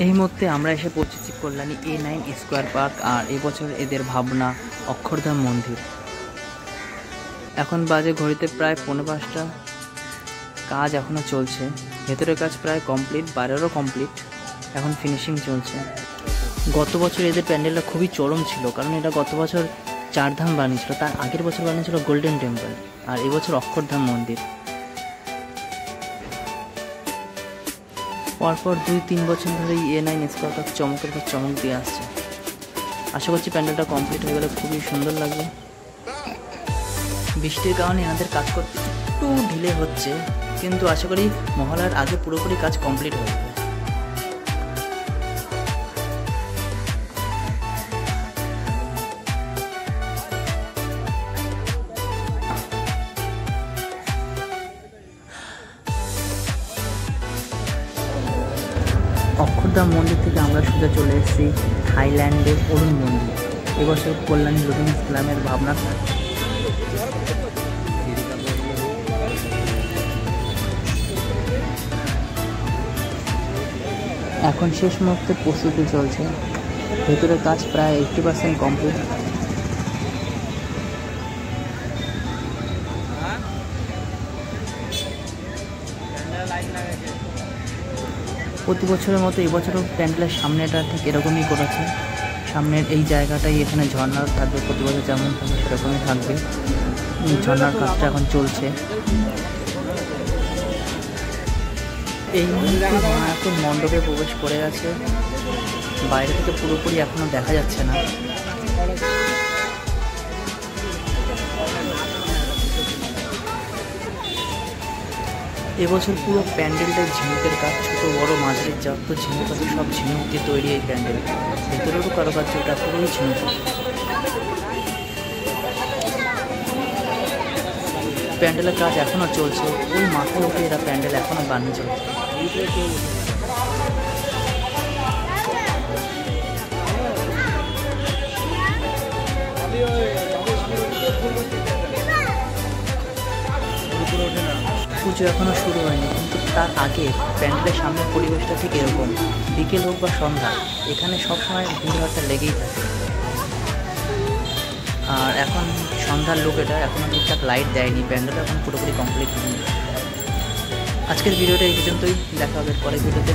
এই মুহূর্তে আমরা এসে পৌঁছেছি কল্যাণী A9 স্কোয়ার পার্ক। আর এবছর এদের ভাবনা অক্ষরধাম মন্দির। এখন বাজে ঘড়িতে প্রায় 5:45। কাজ এখনও চলছে, ভেতরের কাজ প্রায় কমপ্লিট, বাইরেরও কমপ্লিট, এখন ফিনিশিং চলছে। গত বছর এদের প্যান্ডেলটা খুবই চরম ছিল, কারণ এটা গত বছর 4 ধাম বানিয়েছিল, তার আগের বছর বানিয়েছিল গোল্ডেন টেম্পল, আর এবছর অক্ষরধাম মন্দির। পরপর 2-3 বছর ধরে A9 স্কোয়ার পার্ক চমকের পর চমক দিয়ে আসছে। আশা করছি প্যান্ডেলটা কমপ্লিট হয়ে গেলে খুবই সুন্দর লাগবে। বৃষ্টির কারণে এনাদের কাজ করতে একটু ঢিলে হচ্ছে, কিন্তু আশা করি মহলার আগে পুরোপুরি কাজ কমপ্লিট হয়ে যাবে। অক্ষরধাম মন্দির থেকে আমরা সোজা চলে এসেছি থাইল্যান্ডের অরুণ মন্দির। এবছর কল্যাণী লুডিং ইসলামের ভাবনা। এখন শেষ মুহূর্তে প্রস্তুতি চলছে, ভেতরের কাজ প্রায় 80% কমপ্লিট। প্রতি বছরের মতো এবছরও প্যান্ডেলের সামনেটা ঠিক এরকমই করেছে। সামনের এই জায়গাটাই এখানে ঝর্ণার থাকবে, প্রতি বছর যেমন থাকবে সেরকমই থাকবে। ঝর্ণার কাজটা এখন চলছে। এই মুহূর্তে এখন মণ্ডপে প্রবেশ করে গেছে, বাইরে থেকে পুরোপুরি এখনো দেখা যাচ্ছে না। এবছর পুরো প্যান্ডেলটাই ঝিনুকের কাজ, ছোটো বড়ো মাঝারির যত ঝিনুক আছে সব ঝিনুক দিয়ে তৈরি এই প্যান্ডেল। ভেতরেরও কারুকার্যটা পুরোই ঝিনুক। প্যান্ডেলের কাজ এখনও চলছে, ওই মাথায় উঠে এরা প্যান্ডেল এখনও বানিয়ে চলছে। পুজো এখনও শুরু হয়নি, কিন্তু তার আগে প্যান্ডেলের সামনের পরিবেশটা ঠিক এরকম। বিকেল হোক বা সন্ধ্যা, এখানে সবসময় ভিড়ভাড়টা লেগেই থাকে। আর এখন সন্ধ্যার লোক, এটা এখনও ঠিকঠাক লাইট দেয়নি, প্যান্ডেল এখন পুরোপুরি কমপ্লিট হয়নি। আজকের ভিডিওটা এই পর্যন্তই, দেখা হবে পরের ভিডিওতে।